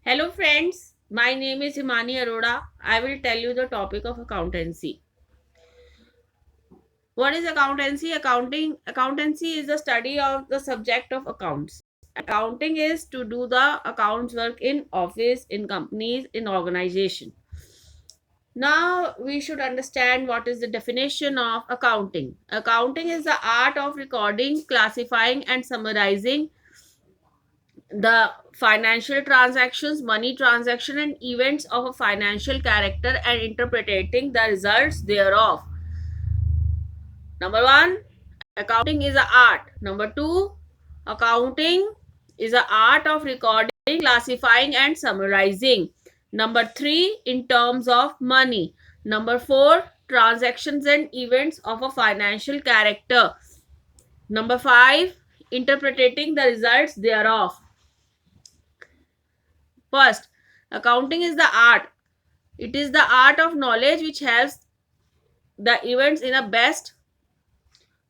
Hello friends, my name is Himani Arora. I will tell you the topic of accountancy. What is accountancy? Accountancy is the study of the subject of accounts. Accounting is to do the accounts work in office, in companies, in organization. Now we should understand what is the definition of accounting. Accounting is the art of recording, classifying and summarizing the financial transactions, money transaction, and events of a financial character and interpreting the results thereof. Number one, accounting is an art. Number two, accounting is an art of recording, classifying, and summarizing. Number three, in terms of money. Number four, transactions and events of a financial character. Number five, interpreting the results thereof. First, accounting is the art. It is the art of knowledge which helps the events in a best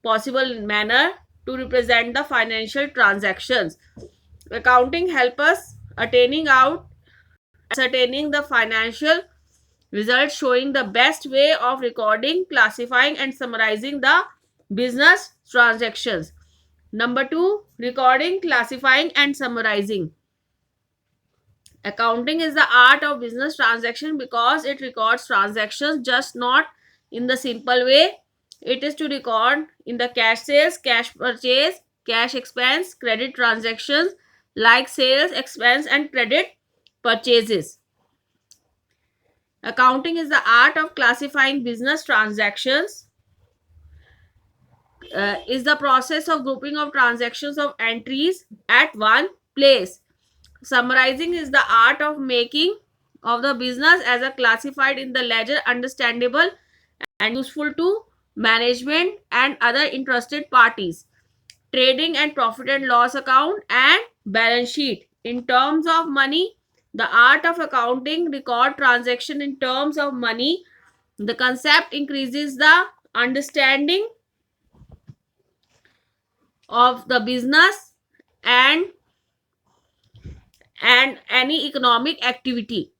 possible manner to represent the financial transactions. Accounting helps us ascertaining the financial results, showing the best way of recording, classifying, and summarizing the business transactions. Number two, recording, classifying, and summarizing. Accounting is the art of business transaction because it records transactions just not in the simple way. It is to record in the cash sales, cash purchase, cash expense, credit transactions like sales, expense, and credit purchases. Accounting is the art of classifying business transactions, is the process of grouping of transactions of entries at one place. Summarizing is the art of making of the business as a classified in the ledger understandable and useful to management and other interested parties. Trading and profit and loss account and balance sheet. In terms of money, the art of accounting record transaction in terms of money. The concept increases the understanding of the business and any economic activity.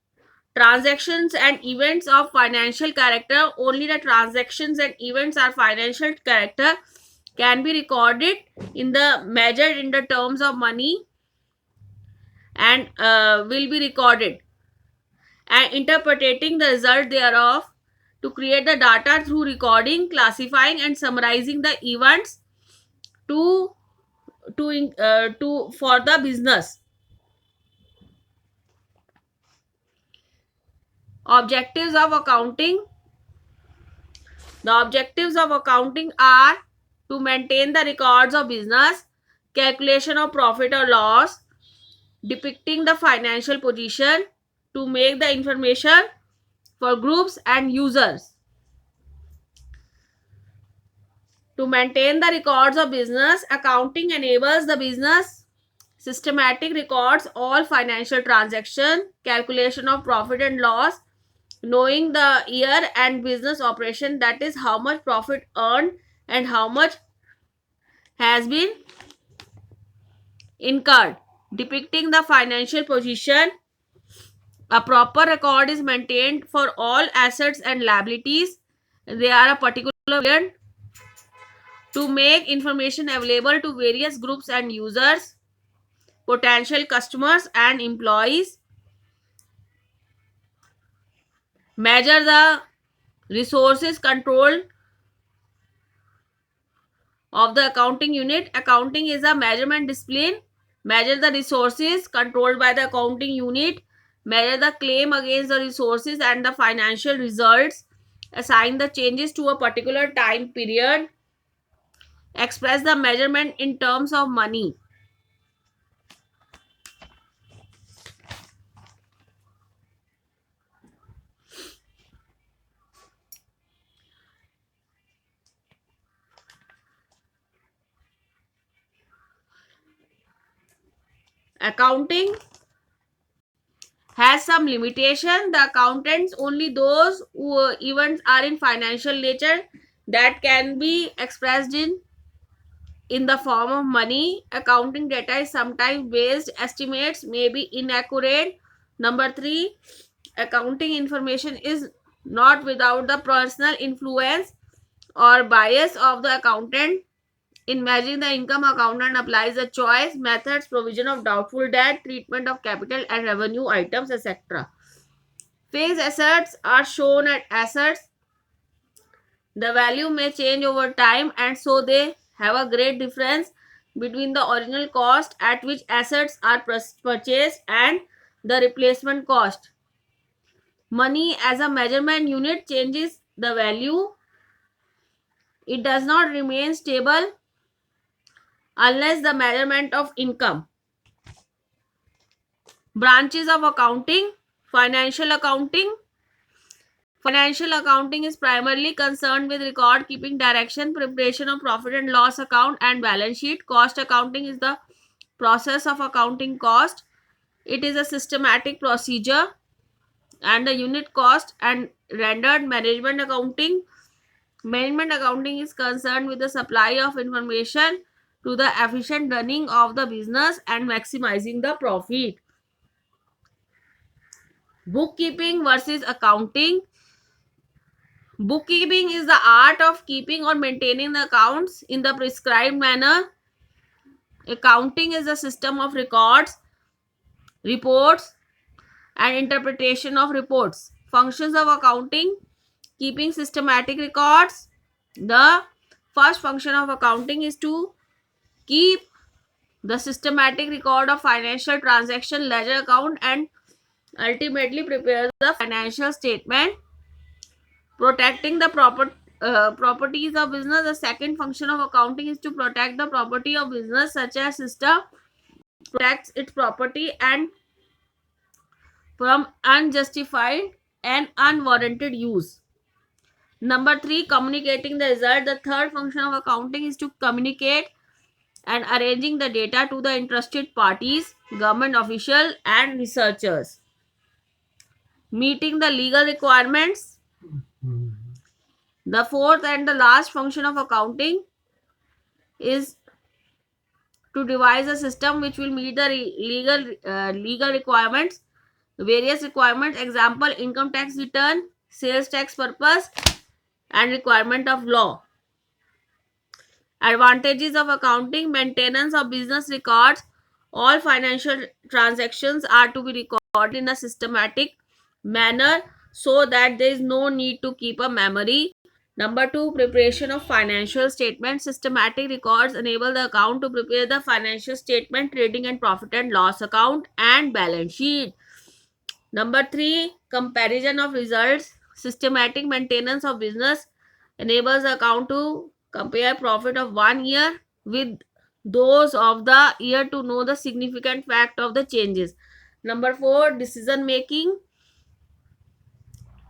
Transactions and events of financial character. Only the transactions and events are financial character can be recorded in the measured in the terms of money and will be recorded and interpreting the result thereof to create the data through recording, classifying and summarizing the events to to for the business. Objectives of accounting. The objectives of accounting are to maintain the records of business, calculation of profit or loss, depicting the financial position, to make the information for groups and users. To maintain the records of business, accounting enables the business systematic records all financial transaction, calculation of profit and loss, knowing the year and business operation, that is how much profit earned and how much has been incurred, depicting the financial position. A proper record is maintained for all assets and liabilities. They are a particular variant to make information available to various groups and users, potential customers and employees. Measure the resources controlled of the accounting unit. Accounting is a measurement discipline. Measure the resources controlled by the accounting unit. Measure the claim against the resources and the financial results. Assign the changes to a particular time period. Express the measurement in terms of money. Accounting has some limitation. The accountants only those who events are in financial nature that can be expressed in the form of money. Accounting data is sometimes based. Estimates may be inaccurate Number 3, accounting information is not without the personal influence or bias of the accountant. In measuring the income, accountant applies the choice, methods, provision of doubtful debt, treatment of capital and revenue items, etc. Fixed assets are shown as assets. The value may change over time, and so they have a great difference between the original cost at which assets are purchased and the replacement cost. Money as a measurement unit changes the value. It does not remain stable unless the measurement of income. Branches of accounting. Financial accounting. Financial accounting is primarily concerned with record keeping, direction, preparation of profit and loss account and balance sheet. Cost accounting is the process of accounting cost. It is a systematic procedure and the unit cost and rendered. Management accounting. Management accounting is concerned with the supply of information to the efficient running of the business and maximizing the profit. Bookkeeping versus accounting. Bookkeeping is the art of keeping or maintaining the accounts in the prescribed manner. Accounting is a system of records, reports, and interpretation of reports. Functions of accounting: keeping systematic records. The first function of accounting is to keep the systematic record of financial transaction, ledger account, and ultimately prepare the financial statement. Protecting the properties of business. The second function of accounting is to protect the property of business, such as system protects its property and from unjustified and unwarranted use. Number 3, communicating the result. The third function of accounting is to communicate and arranging the data to the interested parties, government official and researchers. Meeting the legal requirements. The fourth and the last function of accounting is to devise a system which will meet the legal requirements, various requirements, example income tax return, sales tax purpose and requirement of law. Advantages of accounting: maintenance of business records. All financial transactions are to be recorded in a systematic manner so that there is no need to keep a memory. Number 2, preparation of financial statements. Systematic records enable the account to prepare the financial statement, trading and profit and loss account and balance sheet. Number 3, comparison of results. Systematic maintenance of business enables the account to compare profit of one year with those of the year to know the significant fact of the changes. Number 4, decision making.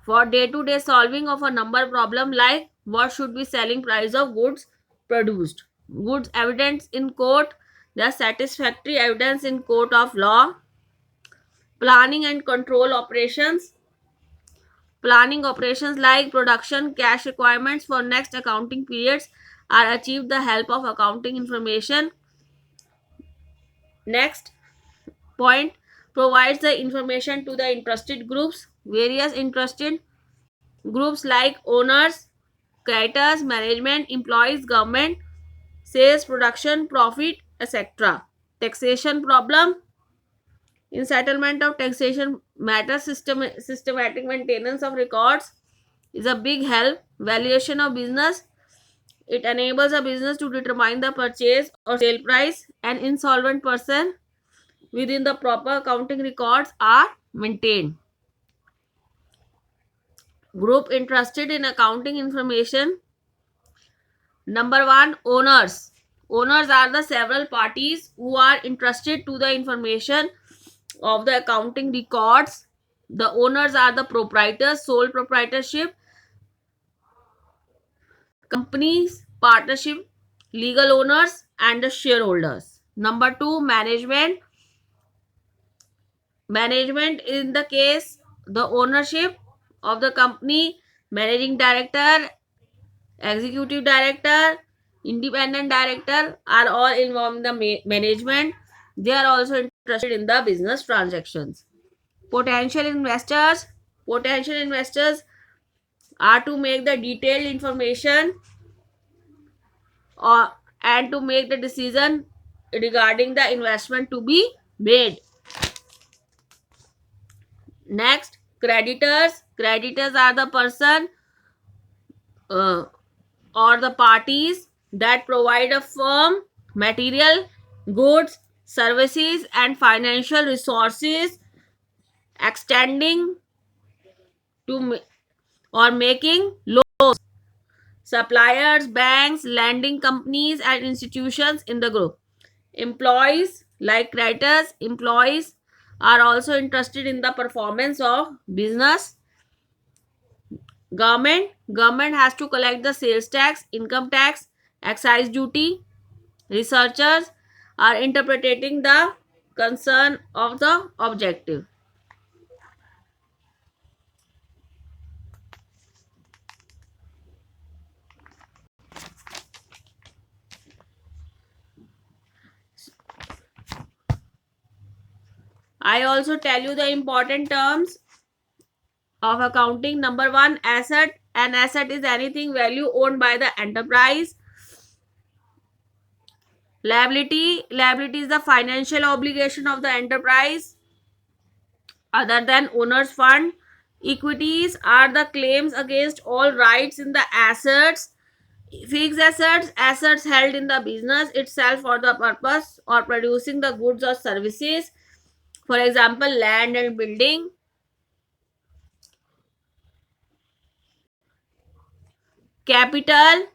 For day-to-day solving of a number problem like what should be selling price of goods produced. Goods evidence in court. There are satisfactory evidence in court of law. Planning and control operations. Planning operations like production, cash requirements for next accounting periods are achieved the help of accounting information. Next point, provides the information to the interested groups. Various interested groups like owners, creditors, management, employees, government, sales, production, profit, etc. Taxation problem. In settlement of taxation matters, systematic maintenance of records is a big help. Valuation of business. It enables a business to determine the purchase or sale price. An insolvent person within the proper accounting records are maintained. Group interested in accounting information. Number 1, owners. Owners are the several parties who are interested to the information of the accounting records. The owners are the proprietors, sole proprietorship, companies, partnership, legal owners, and the shareholders. Number 2, management. Management in the case the ownership of the company, managing director, executive director, independent director are all involved in the management. They are also interested in the business transactions. Potential investors. Potential investors are to make the detailed information or and to make the decision regarding the investment to be made. Next, creditors. Creditors are the person uh, or the parties that provide a firm material, goods, services, and financial resources extending to or making loans. Suppliers, banks, lending companies, and institutions in the group. Employees, like creditors, employees are also interested in the performance of business. Government has to collect the sales tax, income tax, excise duty. Researchers are interpreting the concern of the objective. I also tell you the important terms of accounting. Number one, asset. An asset is anything value owned by the enterprise. Liability is the financial obligation of the enterprise other than owner's fund. Equities are the claims against all rights in the assets. Fixed assets held in the business itself for the purpose or producing the goods or services. For example, land and building. Capital